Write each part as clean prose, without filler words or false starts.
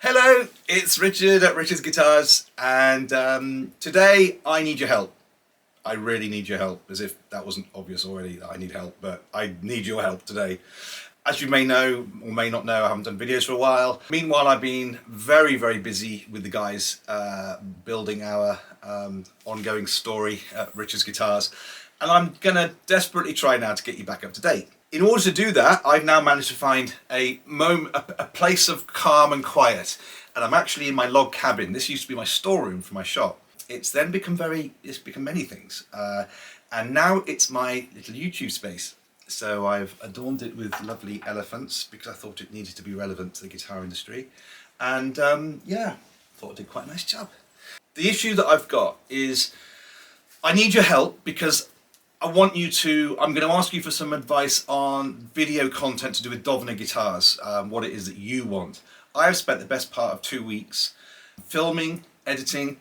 Hello, it's Richard at Richard's Guitars, and today I need your help. I really need your help, as if that wasn't obvious already that I need help, but I need your help today. As you may know, or may not know, I haven't done videos for a while. Meanwhile, I've been very, very busy with the guys building our ongoing story at Richard's Guitars, and I'm gonna desperately try now to get you back up to date. In order to do that, I've now managed to find a place of calm and quiet, and I'm actually in my log cabin. This used to be my storeroom for my shop. It's then become many things, and now it's my little YouTube space. So I've adorned it with lovely elephants because I thought it needed to be relevant to the guitar industry, and yeah, thought I did quite a nice job. The issue that I've got is I need your help because I'm going to ask you for some advice on video content to do with Dowina Guitars, what it is that you want. I have spent the best part of 2 weeks filming, editing,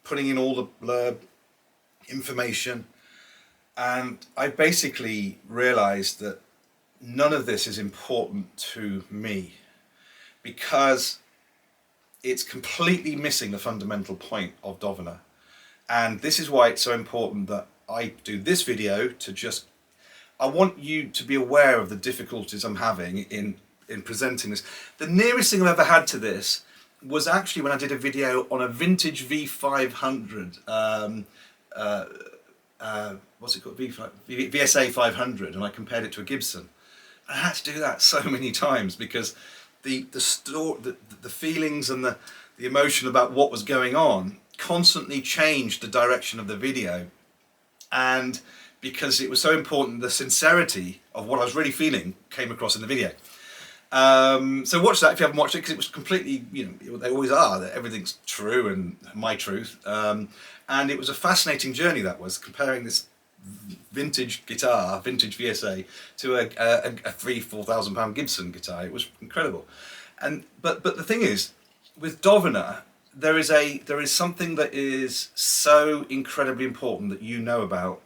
putting in all the blurb information, and I basically realized that none of this is important to me because it's completely missing the fundamental point of Dowina. And this is why it's so important that I do this video I want you to be aware of the difficulties I'm having in presenting this. The nearest thing I've ever had to this was actually when I did a video on a vintage V500, what's it called, VSA 500, and I compared it to a Gibson. I had to do that so many times because the feelings and the emotion about what was going on constantly changed the direction of the video. And because it was so important, the sincerity of what I was really feeling came across in the video. So watch that if you haven't watched it, because it was completely, they always are, that everything's true and my truth. And it was a fascinating journey, that was, comparing this vintage guitar, vintage VSA, to a £3,000-4,000 Gibson guitar. It was incredible. But the thing is, with Dowina, there is something that is so incredibly important that you know about,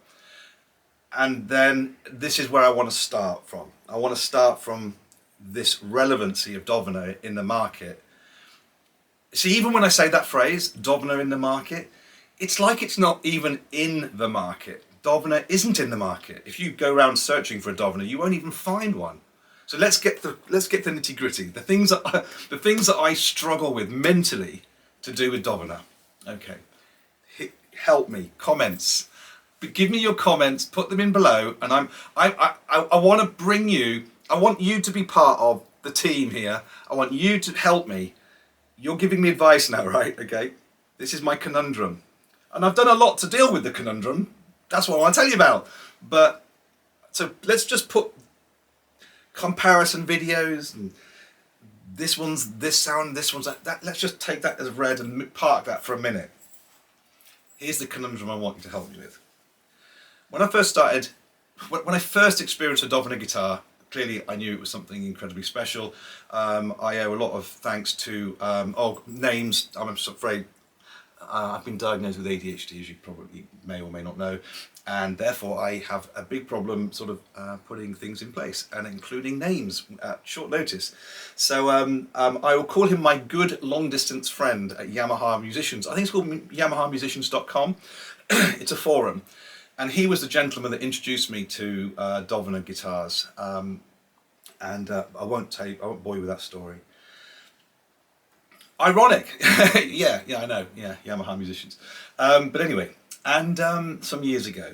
and then this is where I want to start from. I want to start from this relevancy of Dowina in the market. See, even when I say that phrase, Dowina in the market, it's like it's not even in the market. Dowina isn't in the market. If you go around searching for a Dowina, you won't even find one. So let's get the nitty gritty. The things that I struggle with mentally to do with Dowina. Okay, help me. Comments. Give me your comments. Put them in below, and I want to bring you. I want you to be part of the team here. I want you to help me. You're giving me advice now, right? Okay. This is my conundrum, and I've done a lot to deal with the conundrum. That's what I want to tell you about. But so let's just put comparison videos and this one's this sound, this one's that. Let's just take that as read and park that for a minute. Here's the conundrum I want you to help me with. When I first experienced a Dowina guitar, clearly I knew it was something incredibly special. I owe a lot of thanks to, names. I'm afraid I've been diagnosed with ADHD, as you probably may or may not know, and therefore I have a big problem sort of putting things in place, and including names at short notice. So I will call him my good long-distance friend at Yamaha Musicians. I think it's called yamahamusicians.com. It's a forum. And he was the gentleman that introduced me to Dowina guitars. I won't bore you with that story. Ironic. yeah, I know. Yeah, Yamaha Musicians. But anyway, and some years ago.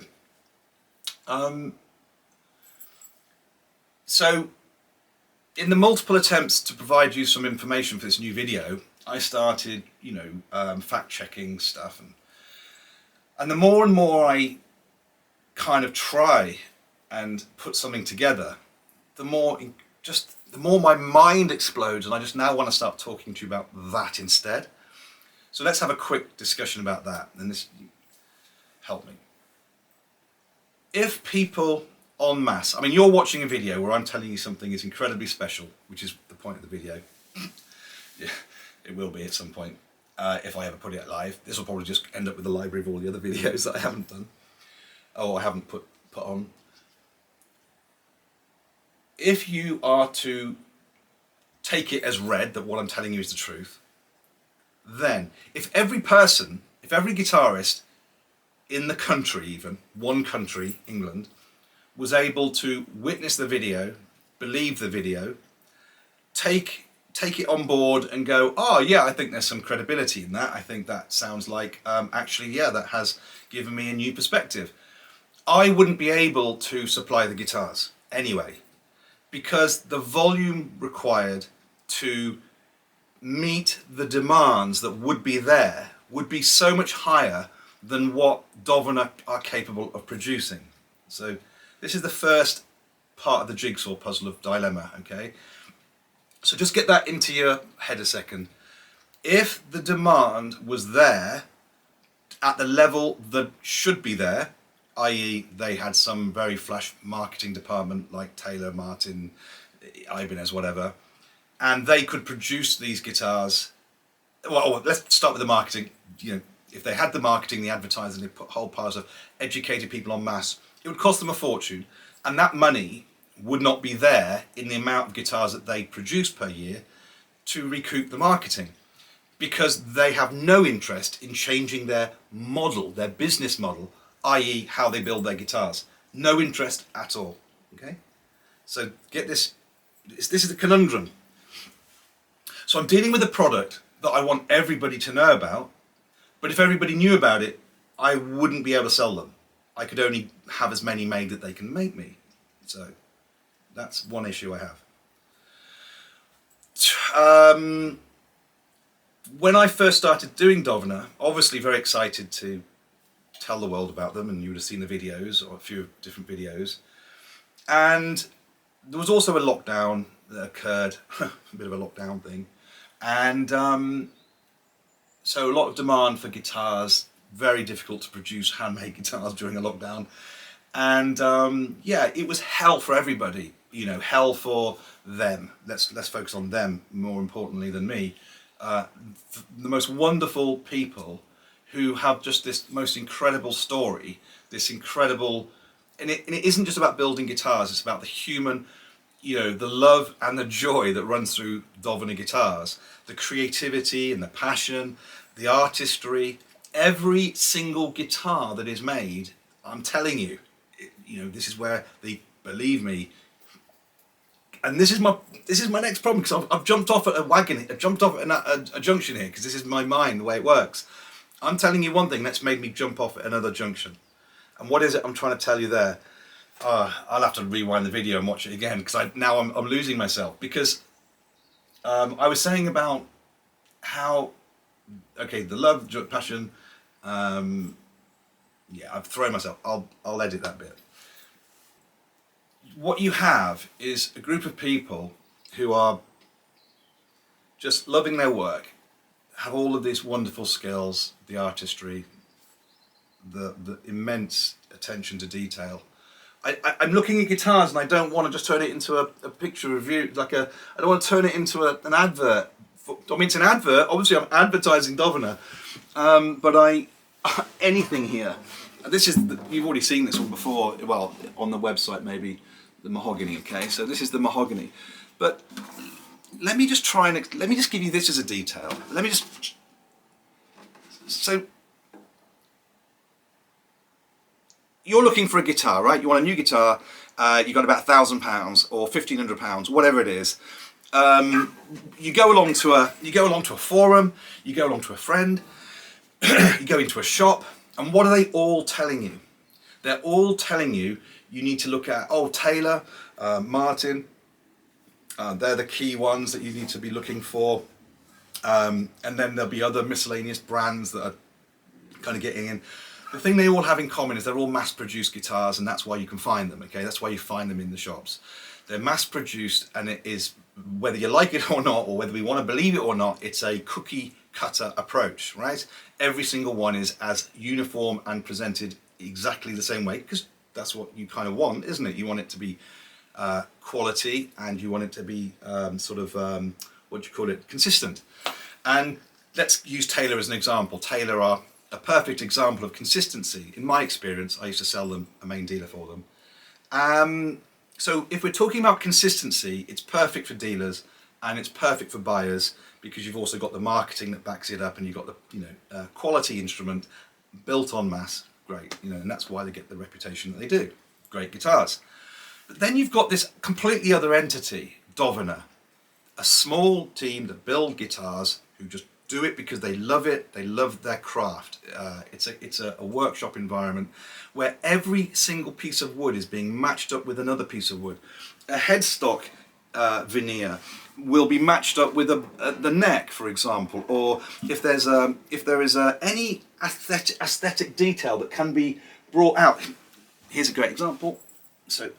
So, in the multiple attempts to provide you some information for this new video, I started, fact-checking stuff. And the more and more I kind of try and put something together, the more my mind explodes, and I just now want to start talking to you about that instead. So let's have a quick discussion about that, and this help me. If people en masse, I mean, you're watching a video where I'm telling you something is incredibly special, which is the point of the video. Yeah, it will be at some point. If I ever put it live, this will probably just end up with the library of all the other videos that I haven't done. Oh, I haven't put on. If you are to take it as read that what I'm telling you is the truth, then if every guitarist in the country, even one country, England, was able to witness the video, believe the video, take it on board and go, oh yeah, I think there's some credibility in that. I think that sounds like, actually, yeah, that has given me a new perspective. I wouldn't be able to supply the guitars anyway, because the volume required to meet the demands that would be there would be so much higher than what Dowina are capable of producing. So this is the first part of the jigsaw puzzle of dilemma, okay? So just get that into your head a second. If the demand was there at the level that should be there, i.e. they had some very flash marketing department like Taylor, Martin, Ibanez, whatever, and they could produce these guitars. Well, let's start with the marketing. You know, if they had the marketing, the advertising, they put whole piles of educated people en masse, it would cost them a fortune, and that money would not be there in the amount of guitars that they produce per year to recoup the marketing, because they have no interest in changing their model, their business model, i.e. how they build their guitars. No interest at all, okay? So get this, this is the conundrum. So I'm dealing with a product that I want everybody to know about, but if everybody knew about it, I wouldn't be able to sell them. I could only have as many made that they can make me. So that's one issue I have. When I first started doing Dowina, obviously very excited to tell the world about them, and you would have seen the videos, or a few different videos. And there was also a lockdown that occurred, a bit of a lockdown thing. And so a lot of demand for guitars, very difficult to produce handmade guitars during a lockdown. And yeah, it was hell for everybody, you know, hell for them. Let's focus on them more importantly than me. The most wonderful people who have just this most incredible story, this incredible, and it isn't just about building guitars, it's about the human, you know, the love and the joy that runs through Dowina Guitars, the creativity and the passion, the artistry. Every single guitar that is made, I'm telling you, you know, this is where the, believe me, and this is my next problem, because I've jumped off at a wagon, I've jumped off at a junction here, because this is my mind, the way it works. I'm telling you one thing that's made me jump off at another junction. And what is it I'm trying to tell you there? I'll have to rewind the video and watch it again, because now I'm losing myself, because I was saying about how, okay, the love, passion, yeah, I've thrown myself, I'll edit that bit. What you have is a group of people who are just loving their work, have all of these wonderful skills, the artistry, the immense attention to detail. I'm looking at guitars and I don't want to just turn it into a picture review, I don't want to turn it into an advert. I mean, it's an advert, obviously I'm advertising Dowina, but anything here. This is, you've already seen this one before, well, on the website maybe, the mahogany, okay? So this is the mahogany. But let me just give you this as a detail. So, you're looking for a guitar, right? You want a new guitar, you got about £1,000 or £1,500, whatever it is. You go along to a forum, you go along to a friend, you go into a shop, and what are they all telling you? They're all telling you need to look at, oh, Taylor, Martin, they're the key ones that you need to be looking for. And then there'll be other miscellaneous brands that are kind of getting in. The thing they all have in common is they're all mass-produced guitars, and that's why you can find them, okay? That's why you find them in the shops. They're mass-produced, and it is, whether you like it or not, or whether we want to believe it or not, it's a cookie-cutter approach, right? Every single one is as uniform and presented exactly the same way, because that's what you kind of want, isn't it? You want it to be quality, and you want it to be what do you call it, consistent. And let's use Taylor as an example. Taylor are a perfect example of consistency. In my experience, I used to sell them, a main dealer for them. So if we're talking about consistency, it's perfect for dealers, and it's perfect for buyers because you've also got the marketing that backs it up, and you've got the quality instrument built en masse. Great, and that's why they get the reputation that they do. Great guitars. But then you've got this completely other entity, Dowina, a small team that build guitars who just do it because they love it. They love their craft. It's a workshop environment where every single piece of wood is being matched up with another piece of wood. A headstock veneer will be matched up with the neck, for example, or if there is any aesthetic detail that can be brought out. Here's a great example. So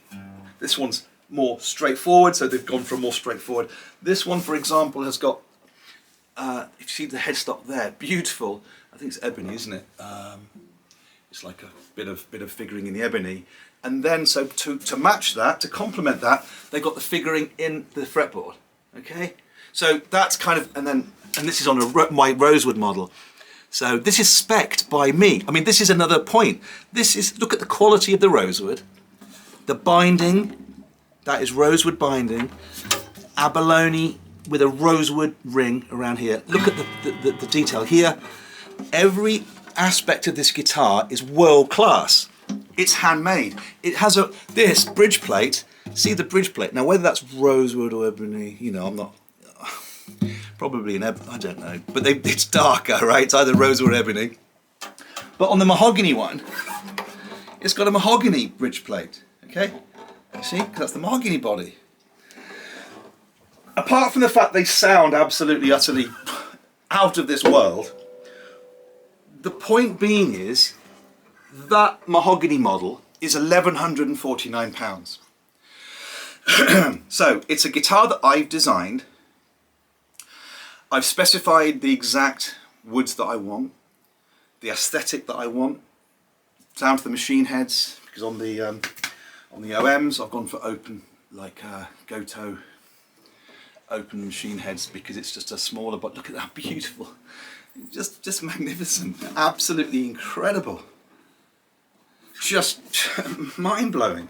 this one's more straightforward, so they've gone from more straightforward. This one, for example, has got, if you see the headstock there, beautiful. I think it's ebony, isn't it? It's like a bit of figuring in the ebony. And then, so to match that, to complement that, they got the figuring in the fretboard. Okay, so that's kind of, and this is on my rosewood model. So this is spec'd by me. I mean, this is another point. Look at the quality of the rosewood, the binding, that is rosewood binding, abalone with a rosewood ring around here. Look at the detail here. Every aspect of this guitar is world class. It's handmade. It has this bridge plate. See the bridge plate. Now, whether that's rosewood or ebony, I'm not, probably an ebony, I don't know. But it's darker, right? It's either rosewood or ebony. But on the mahogany one, it's got a mahogany bridge plate, okay? You see? Because that's the mahogany body. Apart from the fact they sound absolutely, utterly out of this world, the point being is that mahogany model is £1,149. So it's a guitar that I've designed. I've specified the exact woods that I want, the aesthetic that I want, down to the machine heads, because on the OMs I've gone for open, like Goto open machine heads, because it's just a smaller, but look at that, beautiful, just magnificent, absolutely incredible, just mind-blowing.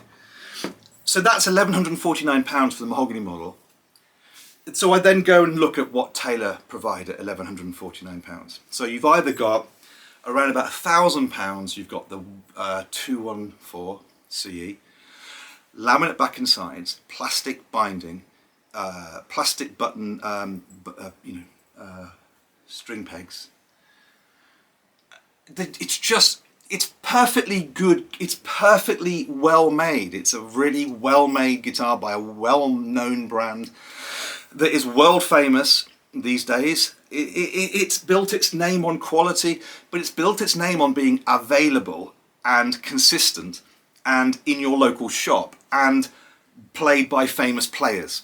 So that's £1,149 for the mahogany model. So I then go and look at what Taylor provide at £1,149. So you've either got around about £1,000, you've got the 214 CE, laminate back and sides, plastic binding, plastic button, string pegs. It's perfectly good, it's perfectly well made. It's a really well made guitar by a well known brand that is world famous these days. It's built its name on quality, but it's built its name on being available and consistent and in your local shop and played by famous players,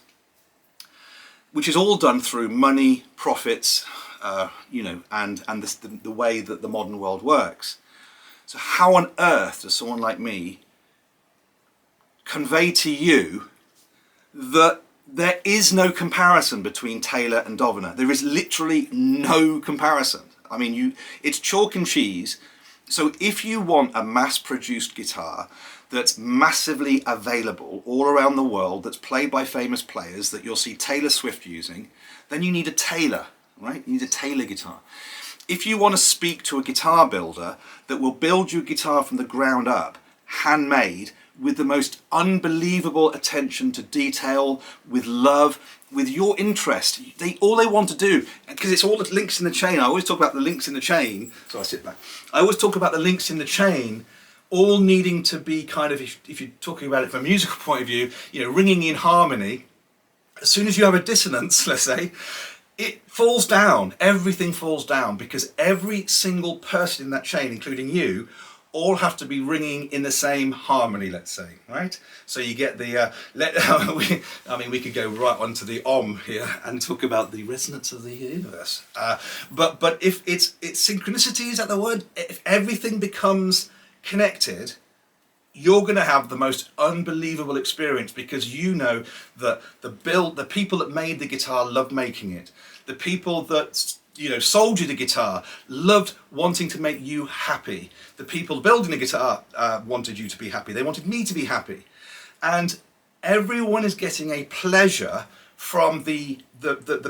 which is all done through money, profits, and the way that the modern world works. So how on earth does someone like me convey to you that there is no comparison between Taylor and Dowina? There is literally no comparison. I mean, it's chalk and cheese. So if you want a mass-produced guitar that's massively available all around the world, that's played by famous players, that you'll see Taylor Swift using, then you need a Taylor, right? You need a Taylor guitar. If you want to speak to a guitar builder that will build your guitar from the ground up, handmade, with the most unbelievable attention to detail, with love, with your interest, all they want to do, because it's all the links in the chain. I always talk about the links in the chain. So I sit back. I always talk about the links in the chain, all needing to be kind of, if you're talking about it from a musical point of view, ringing in harmony. As soon as you have a dissonance, let's say, it falls down, everything falls down, because every single person in that chain, including you, all have to be ringing in the same harmony, let's say, right? So you get the, we could go right onto the Om here and talk about the resonance of the universe. But if it's synchronicity, is that the word? If everything becomes connected, you're going to have the most unbelievable experience, because you know that the people that made the guitar loved making it. The people that sold you the guitar loved wanting to make you happy. The people building the guitar wanted you to be happy. They wanted me to be happy. And everyone is getting a pleasure from the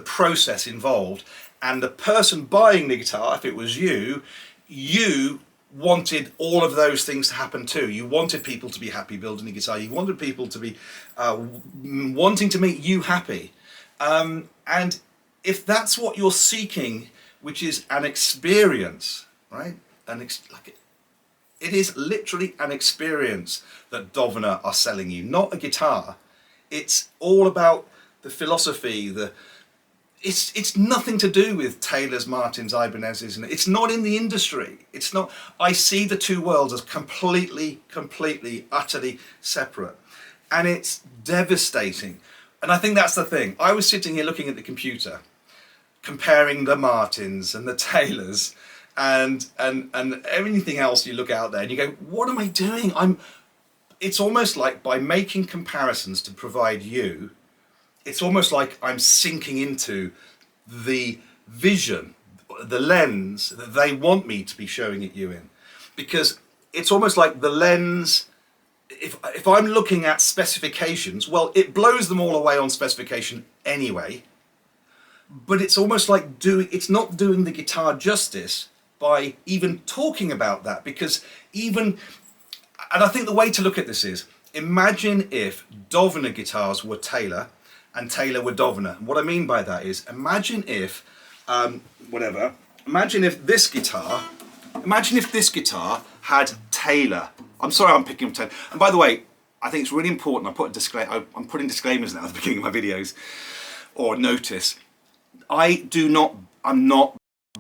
process involved. And the person buying the guitar, if it was you wanted all of those things to happen too. You wanted people to be happy building a guitar. You wanted people to be wanting to make you happy. And if that's what you're seeking, which is an experience, right? It is literally an experience that Dowina are selling you, not a guitar. It's all about the philosophy, it's nothing to do with Taylors, Martins, Ibanez's, and it's not in the industry. It's not. I see the two worlds as completely, utterly separate, and it's devastating. And I think that's the thing. I was sitting here looking at the computer, comparing the Martins and the Taylors, and everything else you look out there, and you go, "What am I doing?" It's almost like by making comparisons to provide you. It's almost like I'm sinking into the vision, the lens that they want me to be showing it you in. Because it's almost like the lens, if I'm looking at specifications, well, it blows them all away on specification anyway. But it's almost like it's not doing the guitar justice by even talking about that. Because and I think the way to look at this is, imagine if Dowina guitars were Taylor, and Taylor were Dowina. And what I mean by that is, imagine if this guitar had Taylor. I'm sorry, I'm picking up Taylor. And by the way, I think it's really important. I'm putting disclaimers now at the beginning of my videos, or notice. I'm not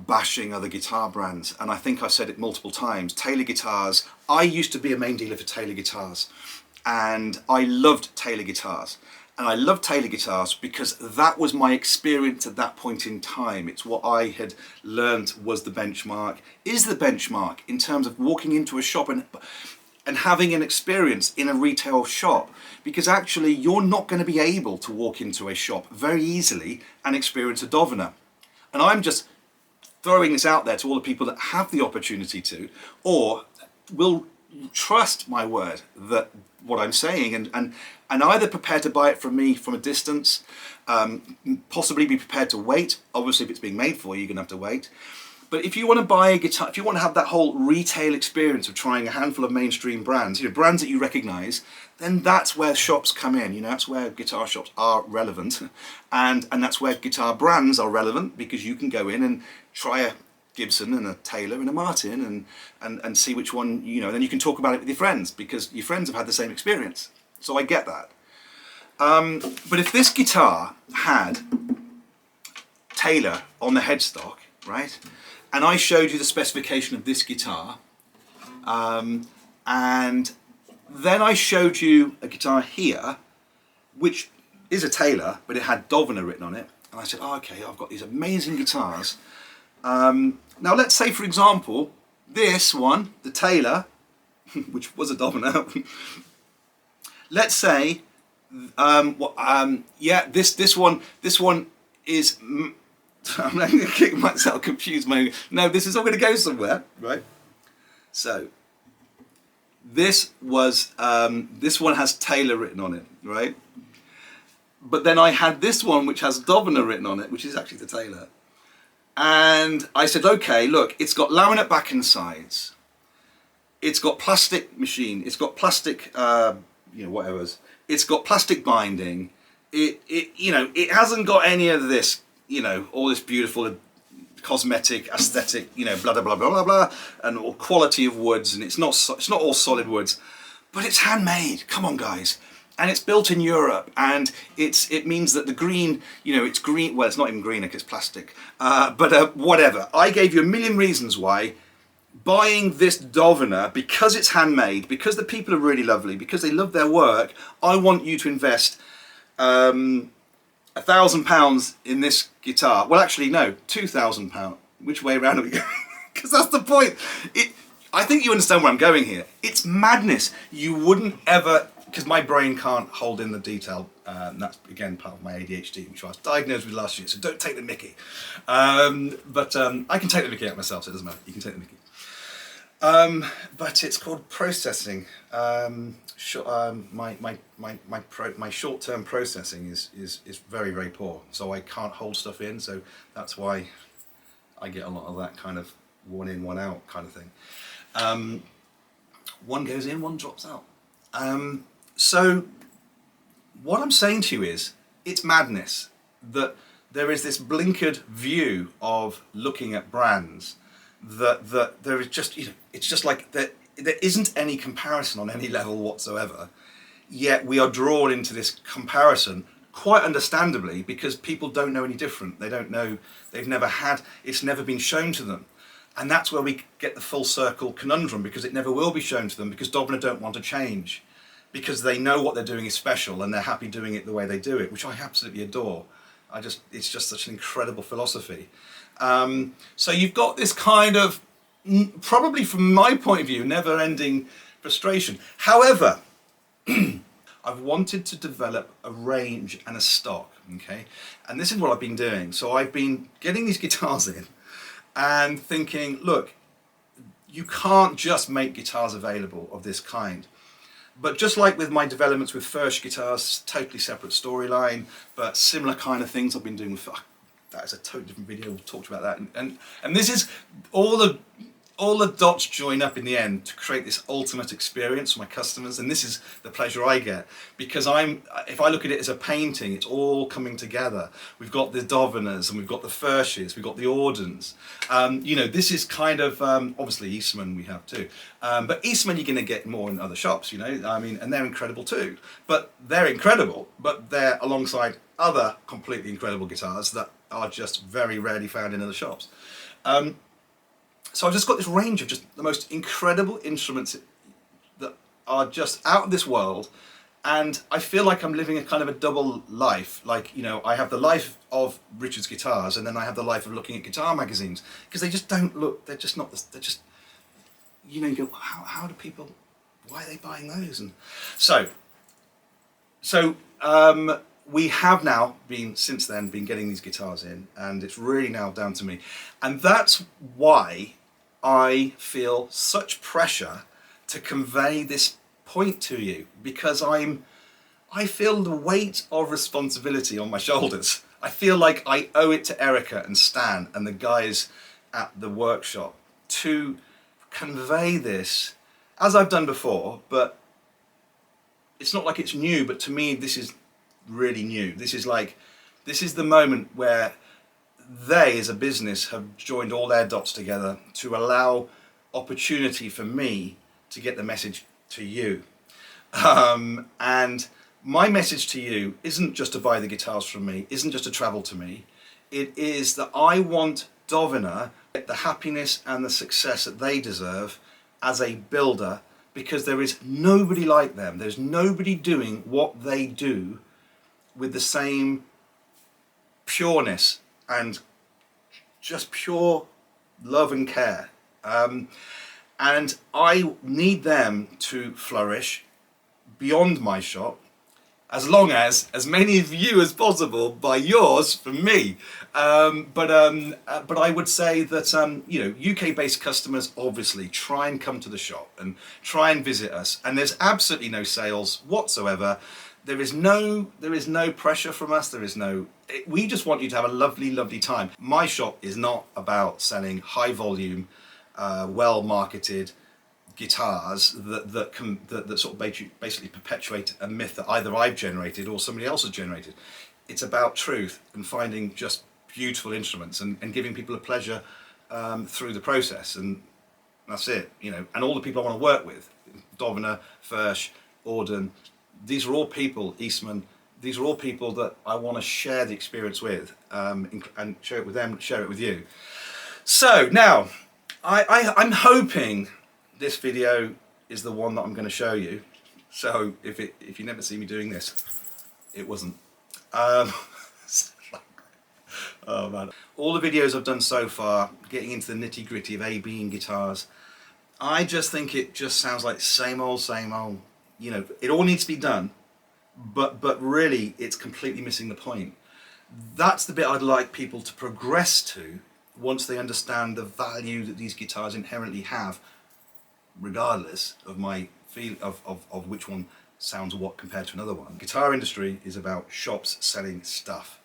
bashing other guitar brands, and I think I've said it multiple times. Taylor guitars. I used to be a main dealer for Taylor guitars, and I loved Taylor guitars. And I love Taylor guitars because that was my experience at that point in time. It's what I had learned was the benchmark, is the benchmark in terms of walking into a shop and having an experience in a retail shop. Because actually you're not going to be able to walk into a shop very easily and experience a Dowina. And I'm just throwing this out there to all the people that have the opportunity to, or will trust my word that what I'm saying, and either prepare to buy it from me from a distance, possibly be prepared to wait. Obviously, if it's being made for you, you're gonna have to wait. But if you want to buy a guitar, if you want to have that whole retail experience of trying a handful of mainstream brands, brands that you recognize, then that's where shops come in. That's where guitar shops are relevant, and that's where guitar brands are relevant, because you can go in and try a Gibson and a Taylor and a Martin and see which one, then you can talk about it with your friends, because your friends have had the same experience. So I get that. But if this guitar had Taylor on the headstock, right, and I showed you the specification of this guitar, and then I showed you a guitar here, which is a Taylor, but it had Dowina written on it, and I said, oh, okay, I've got these amazing guitars. Now let's say, for example, this one, the Taylor, which was a Dowina, let's say, yeah, this one is, I'm going to kick myself confused. No, this is all going to go somewhere, right? So, this one has Taylor written on it, right? But then I had this one which has Dowina written on it, which is actually the Taylor. And I said, okay, look, it's got laminate back and sides. It's got plastic machine. It's got plastic, whatever's. It's got plastic binding. It hasn't got any of this, all this beautiful cosmetic, aesthetic, blah, blah, blah, blah, blah, blah, and all quality of woods. And it's not all solid woods, but it's handmade. Come on, guys. And it's built in Europe, and it means that the green, it's green. Well, it's not even green because it's plastic. But whatever. I gave you a million reasons why buying this Dowina, because it's handmade, because the people are really lovely, because they love their work. I want you to invest £1,000 in this guitar. Well, actually, no, £2,000. Which way around are we going? Because that's the point. I think you understand where I'm going here. It's madness. You wouldn't ever. Because my brain can't hold in the detail, and that's again part of my ADHD, which I was diagnosed with last year, so don't take the mickey. But I can take the mickey out myself, so it doesn't matter, you can take the mickey. But it's called processing. My short-term processing is very, very poor, so I can't hold stuff in. So that's why I get a lot of that kind of one in, one out kind of thing. One goes in, one drops out. So what I'm saying to you is, it's madness that there is this blinkered view of looking at brands that there is just, it's just like there isn't any comparison on any level whatsoever. Yet we are drawn into this comparison, quite understandably, because people don't know any different. They don't know, they've never had, it's never been shown to them. And that's where we get the full circle conundrum, because it never will be shown to them, because Dowina don't want to change, because they know what they're doing is special and they're happy doing it the way they do it, which I absolutely adore. It's just such an incredible philosophy. So you've got this kind of, probably from my point of view, never-ending frustration. However, I've wanted to develop a range and a stock, okay? And this is what I've been doing. So I've been getting these guitars in and thinking, look, you can't just make guitars available of this kind. But just like with my developments with Furch guitars, totally separate storyline, but similar kind of things I've been doing with, that is a totally different video, we'll talk about that. And this is, all the dots join up in the end to create this ultimate experience for my customers, and this is the pleasure I get, because if I look at it as a painting, it's all coming together. We've got the Dovinas, and we've got the Furches, we've got the Audens. This is kind of, obviously Eastman we have too, but Eastman you're going to get more in other shops, and they're incredible too. But they're incredible, but they're alongside other completely incredible guitars that are just very rarely found in other shops. So I've just got this range of just the most incredible instruments that are just out of this world, and I feel like I'm living a kind of a double life. Like, I have the life of Richard's guitars, and then I have the life of looking at guitar magazines, because they just don't look, they're just not, they're just, you go, how do people, why are they buying those? And so we have now since then been getting these guitars in, and it's really now down to me. And that's why I feel such pressure to convey this point to you, because I feel the weight of responsibility on my shoulders. I feel like I owe it to Erica and Stan and the guys at the workshop to convey this, as I've done before, but it's not like it's new, but to me this is really new. This is the moment where they as a business have joined all their dots together to allow opportunity for me to get the message to you. And my message to you isn't just to buy the guitars from me, isn't just to travel to me. It is that I want Dowina to get the happiness and the success that they deserve as a builder, because there is nobody like them. There's nobody doing what they do with the same pureness and just pure love and care. And I need them to flourish beyond my shop, as long as many of you as possible buy yours from me. But I would say that UK-based customers obviously try and come to the shop and try and visit us, and there's absolutely no sales whatsoever. There is no pressure from us. We just want you to have a lovely, lovely time. My shop is not about selling high volume, well marketed guitars that sort of basically perpetuate a myth that either I've generated or somebody else has generated. It's about truth and finding just beautiful instruments and giving people a pleasure through the process, and that's it. And all the people I want to work with, Dowina, Furch, Auden, these are all people, Eastman, these are all people that I want to share the experience with, and share it with them, share it with you. So now, I'm hoping this video is the one that I'm going to show you. So if you never see me doing this, it wasn't. Oh man. All the videos I've done so far, getting into the nitty gritty of A-B guitars, I just think it just sounds like same old, same old. It all needs to be done, but really it's completely missing the point. That's the bit I'd like people to progress to once they understand the value that these guitars inherently have regardless of my feel of which one sounds what compared to another one. Guitar industry is about shops selling stuff.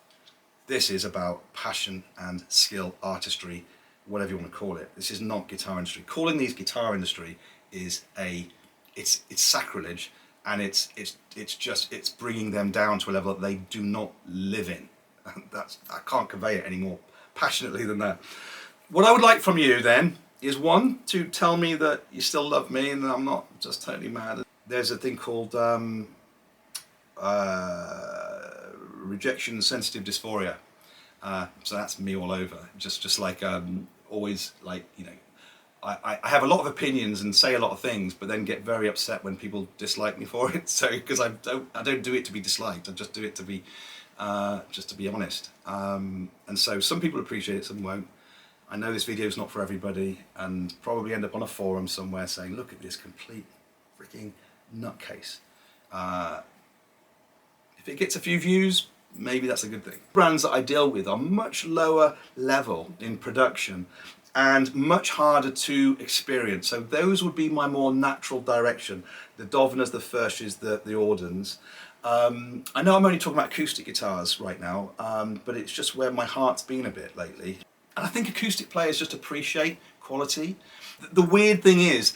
This is about passion and skill, artistry, whatever you want to call it. This is not guitar industry. Calling these guitar industry is it's sacrilege, and it's bringing them down to a level that they do not live in. I can't convey it any more passionately than that. What I would like from you then is, one, to tell me that you still love me and that I'm not just totally mad. There's a thing called rejection sensitive dysphoria. So that's me all over. Just like always, like, you know, I have a lot of opinions and say a lot of things, but then get very upset when people dislike me for it. So because I don't do it to be disliked. I just do it to be just to be honest. And so some people appreciate it, some won't. I know this video is not for everybody, and probably end up on a forum somewhere saying, look at this complete freaking nutcase. If it gets a few views, maybe that's a good thing. Brands that I deal with are much lower level in production and much harder to experience. So those would be my more natural direction. The Dovinas, the Firsches, the Audens. I know I'm only talking about acoustic guitars right now, but it's just where my heart's been a bit lately. And I think acoustic players just appreciate quality. The weird thing is,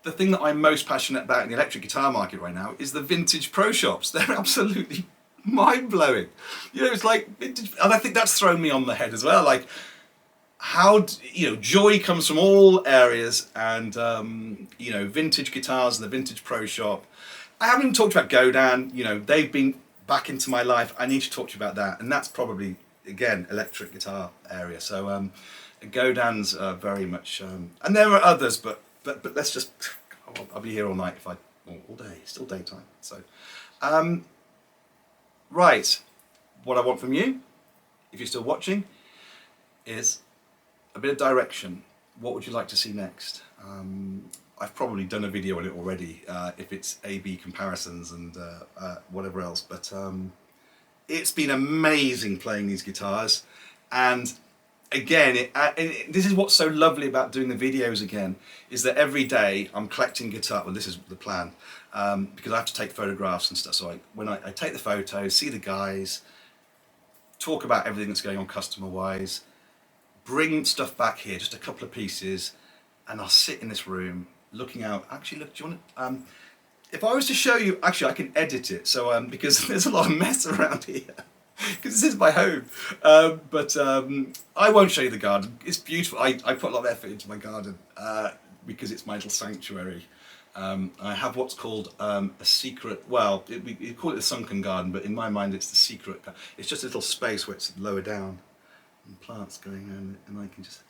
the thing that I'm most passionate about in the electric guitar market right now is the vintage pro shops. They're absolutely mind-blowing. You know, it's like vintage, and I think that's thrown me on the head as well. Like, how, you know, joy comes from all areas, and you know, vintage guitars and the vintage pro shop. I haven't even talked about Godin. You know, they've been back into my life. I need to talk to you about that, and that's probably, again, electric guitar area. So Godin's very much, and there are others, but let's just, I'll be here all night if all day, it's still daytime. So, right, what I want from you, if you're still watching, is a bit of direction. What would you like to see next? I've probably done a video on it already, if it's A/B comparisons and whatever else, but it's been amazing playing these guitars, and again, this is what's so lovely about doing the videos again, is that every day I'm collecting guitar. Well, this is the plan, because I have to take photographs and stuff. So when I take the photos, see the guys, talk about everything that's going on customer-wise, bring stuff back here, just a couple of pieces, and I'll sit in this room looking out. Actually, look, do you want to, if I was to show you, actually I can edit it, so because there's a lot of mess around here. Because this is my home, but I won't show you the garden. It's beautiful. I put a lot of effort into my garden because it's my little sanctuary. I have what's called a secret, well, you call it a sunken garden, but in my mind it's the secret. It's just a little space where it's lower down and plants going on, and I can just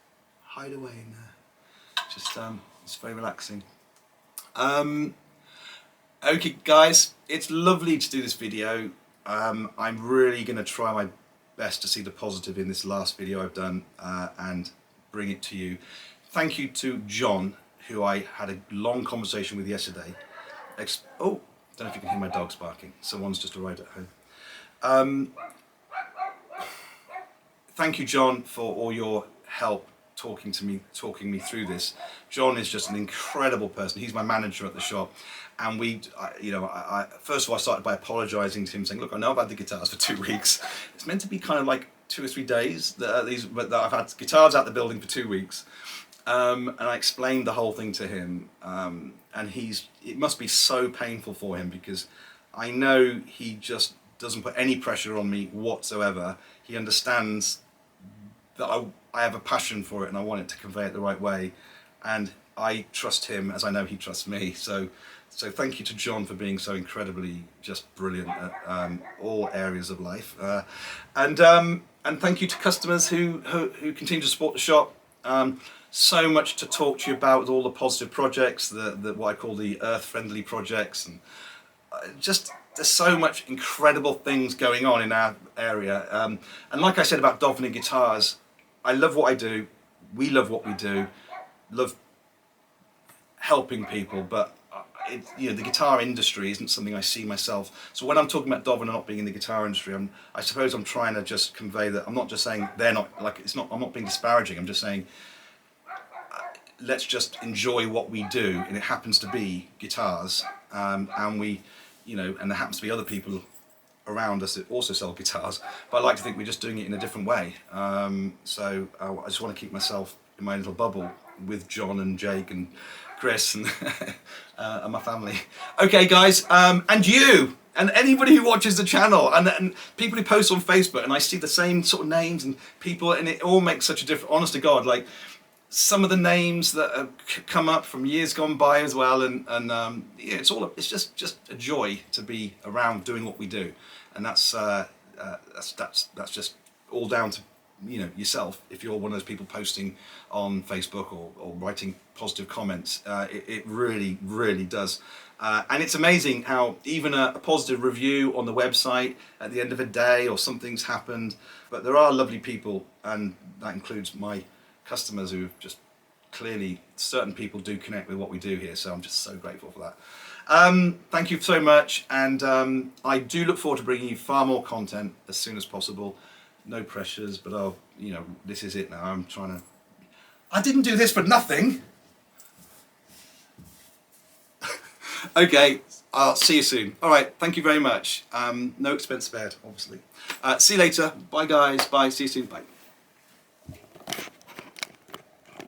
hide away in there. Just, it's very relaxing. Okay guys, it's lovely to do this video. I'm really going to try my best to see the positive in this last video I've done and bring it to you. Thank you to John, who I had a long conversation with yesterday. Oh, don't know if you can hear my dogs barking. Someone's just arrived at home. Thank you, John, for all your help talking me through this. John is just an incredible person. He's my manager at the shop, and I first of all I started by apologising to him, saying, look, I know I've had the guitars for 2 weeks. It's meant to be kind of like 2 or 3 days that I've had guitars out the building for 2 weeks, and I explained the whole thing to him, and it must be so painful for him, because I know he just doesn't put any pressure on me whatsoever. He understands that I have a passion for it, and I want it to convey it the right way, and I trust him as I know he trusts me. So thank you to John for being so incredibly just brilliant at all areas of life, and thank you to customers who continue to support the shop. So much to talk to you about with all the positive projects, what I call the earth-friendly projects, and just there's so much incredible things going on in our area. And like I said about Dowina Guitars, I love what I do. We love what we do. Love helping people, but the guitar industry isn't something I see myself. So when I'm talking about Dowina not being in the guitar industry, I suppose I'm trying to just convey that I'm not just saying they're not, like, I'm not being disparaging. I'm just saying let's just enjoy what we do, and it happens to be guitars, and we, you know, and there happens to be other people around us that also sell guitars, but I like to think we're just doing it in a different way. So I just want to keep myself in my little bubble with John and Jake and Chris and, and my family. Okay guys, and you, and anybody who watches the channel, and people who post on Facebook, and I see the same sort of names and people, and it all makes such a difference, honest to God, like some of the names that have come up from years gone by as well, and yeah, it's just a joy to be around doing what we do, and that's just all down to, you know, yourself. If you're one of those people posting on Facebook or writing positive comments, it really does. And it's amazing how even a positive review on the website at the end of a day, or something's happened, but there are lovely people, and that includes my customers who just clearly, certain people do connect with what we do here, so I'm just so grateful for that. Thank you so much, and I do look forward to bringing you far more content as soon as possible. No pressures, but I'll, you know, this is it now. I'm trying to, I didn't do this for nothing. Okay, I'll see you soon. All right, thank you very much. No expense spared, obviously. See you later. Bye guys, bye, see you soon, bye.